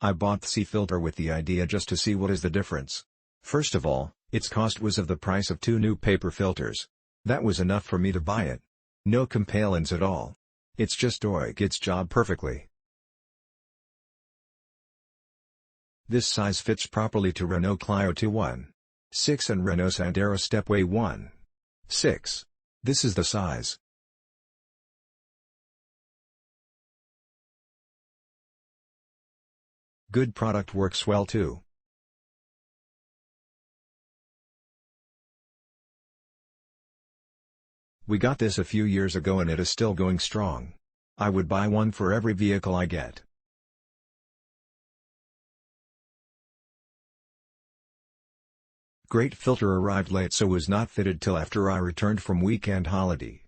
I bought thsi filter with the idea just to see what is the difference. First of all, its cost was of the price of 2 new paper filters. That was enough for me to buy it. No compalins at all. It's just doig its job perfectly. This size fits properly to Renault Clio 2.1.6 and Renault Sandero Stepway 1.6. This is the size. Good product, works well too. We got this a few years ago and it is still going strong. I would buy one for every vehicle I get. Great filter, arrived late so was not fitted till after I returned from weekend holiday.